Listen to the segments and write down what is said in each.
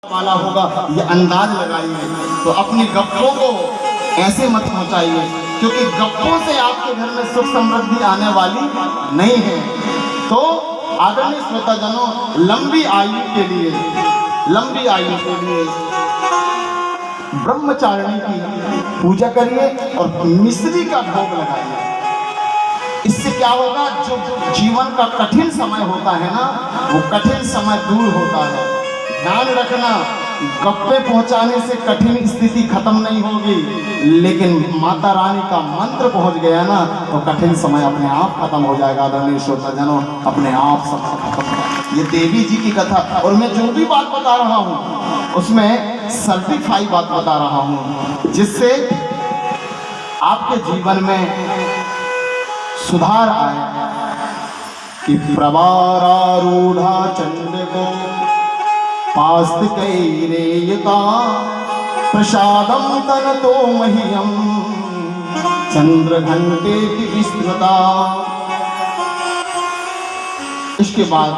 वाला होगा, ये अंदाज लगाइए। तो अपनी गप्पों को ऐसे मत पहुंचाइए, क्योंकि गप्पों से आपके घर में सुख समृद्धि आने वाली नहीं है। तो आदरणीय श्रोताजनों, लंबी आयु के लिए ब्रह्मचारिणी की पूजा करिए और मिश्री का भोग लगाइए। इससे क्या होगा, जो जीवन का कठिन समय होता है ना, वो कठिन समय दूर होता है। ध्यान रखना, गप्पे पहुंचाने से कठिन स्थिति खत्म नहीं होगी, लेकिन माता रानी का मंत्र पहुंच गया ना, तो कठिन समय अपने आप खत्म हो जाएगा। आदरणीय श्रोताजनों, अपने आप सब खत्म हो जाएगा। ये देवी जी की कथा, और मैं जो भी बात बता रहा हूँ उसमें सर्टिफाई बात बता रहा हूँ, जिससे आपके जीवन में सुधार आए। कि प्रवारारूढ़ा चंड को पास्त कैरेयता प्रसादम तन तो मह्यम चंद्र घंटे की विस्तृता। इसके बाद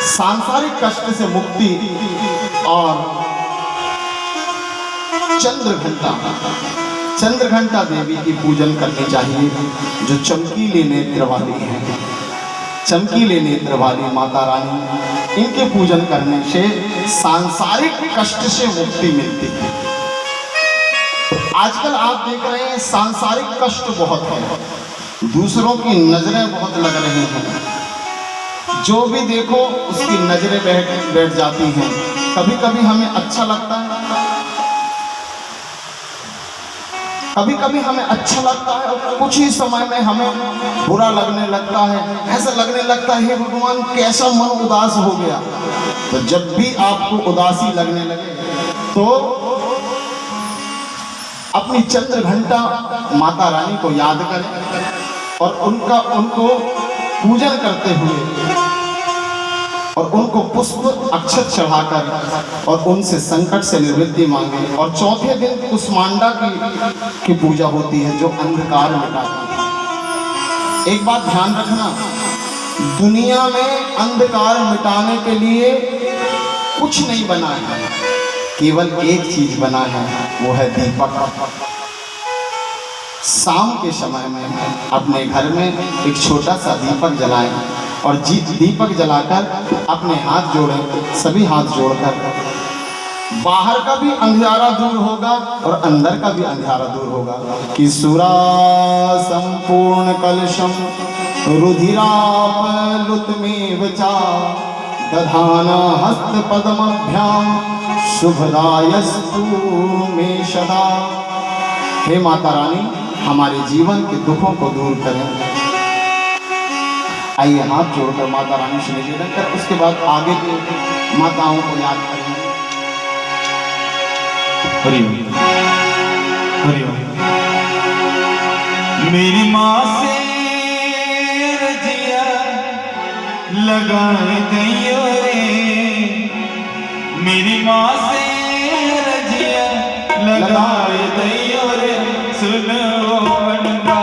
सांसारिक कष्ट से मुक्ति और चंद्र घंटा देवी की पूजन करनी चाहिए, जो चमकीले नेत्र वाली है। चमकीले नेत्र वाली माता रानी, इनके पूजन करने से सांसारिक कष्ट से मुक्ति मिलती है। आजकल आप देख रहे हैं सांसारिक कष्ट बहुत है, दूसरों की नजरें बहुत लग रही हैं। जो भी देखो उसकी नजरें बैठ जाती हैं। कभी कभी हमें अच्छा लगता है, कभी कभी हमें अच्छा लगता है, और कुछ ही समय में हमें बुरा लगने लगता है। ऐसा लगने लगता है, भगवान कैसा मन उदास हो गया। तो जब भी आपको उदासी लगने लगे तो अपनी चंद्र घंटा माता रानी को याद करें और उनको पूजन करते हुए और उनको पुष्प अक्षत चढ़ाकर और उनसे संकट से निवृत्ति मांगे। और चौथे दिन कुष्मांडा की पूजा होती है, जो अंधकार मिटाती है। एक बात ध्यान रखना, दुनिया में अंधकार मिटाने के लिए कुछ नहीं बना है, केवल एक चीज बना है, वो है दीपक। शाम के समय में अपने घर में एक छोटा सा दीपक जलाएं और दीपक जलाकर अपने हाथ जोड़ें। सभी हाथ जोड़कर बाहर का भी अंधियारा दूर होगा और अंदर का भी अंधियारा दूर होगा। कि सुरा संपूर्ण कलशम रुधिरापलुतमेव चा दधाना हस्त पद्मभ्याम शुभदायस्तु मे सदा। हे माता रानी, हमारे जीवन के दुखों को दूर करें। आइए हाथ जोड़कर माता रानी से निवेदन कर, उसके बाद आगे की माताओं को याद करें। हरि ओम, हरि ओम। मेरी माँ से रजिया लगाए दैयो रे, मेरी माँ से रजिया लगाए दैयो रे, सुनो बंदा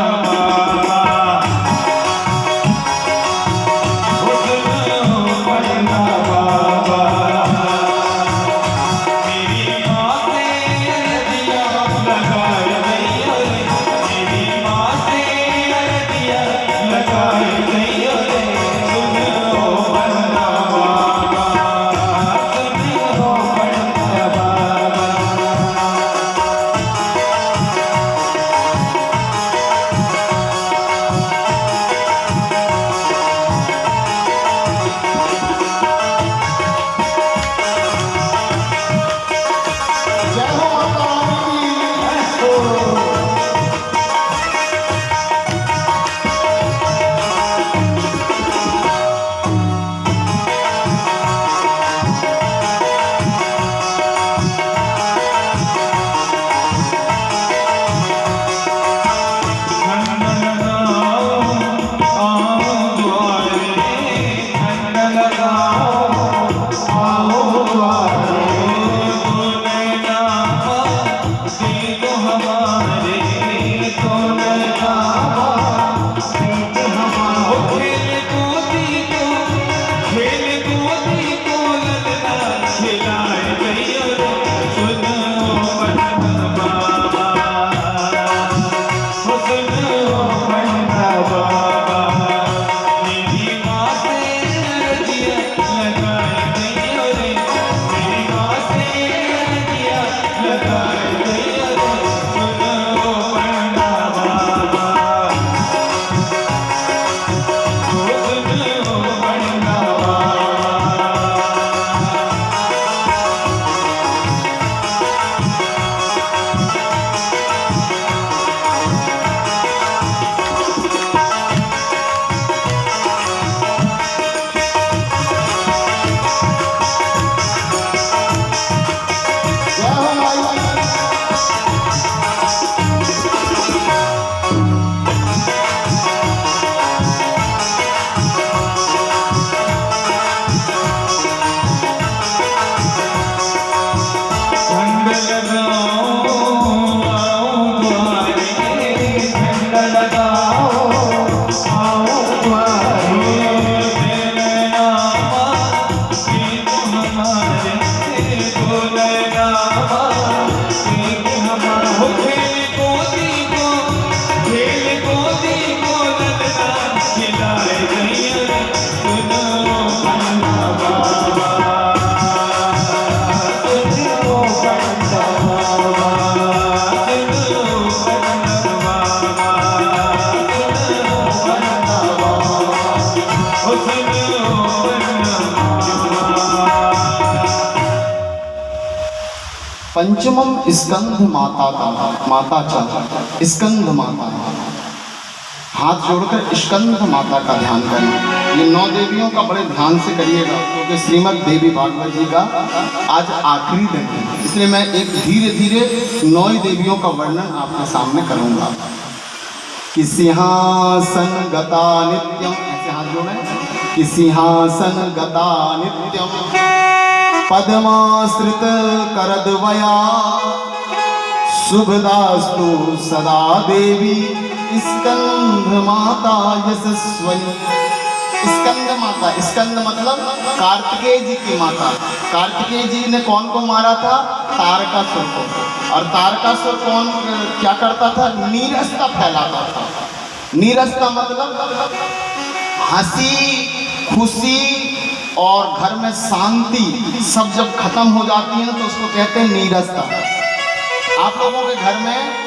पंचमम स्कंध माता का माता च स्कंध माता, हाथ जोड़कर स्कंध माता का ध्यान करें। ये 9 देवियों का बड़े ध्यान से करिएगा, क्योंकि श्रीमद् देवी भागवत जी का आज आखिरी दिन है, इसलिए मैं एक धीरे धीरे 9 देवियों का वर्णन आपके सामने करूंगा। कि सिंहासन गता नित्यम, ऐसे हाथ जोड़े, कि सिंहासन गता नित्यम पद्माश्रित करद्वया शुभदास्तु सदा देवी स्कंध माता यशस्वनी। स्कंद माता, स्कंद मतलब कार्तिकेय जी की माता। कार्तिकेय जी ने कौन को मारा था? तारकासुर को। और तारकासुर कौन क्या करता था? नीरसता फैलाता था। नीरसता मतलब हंसी खुशी और घर में शांति सब जब खत्म हो जाती है ना, तो उसको कहते हैं नीरसता। आप लोगों के घर में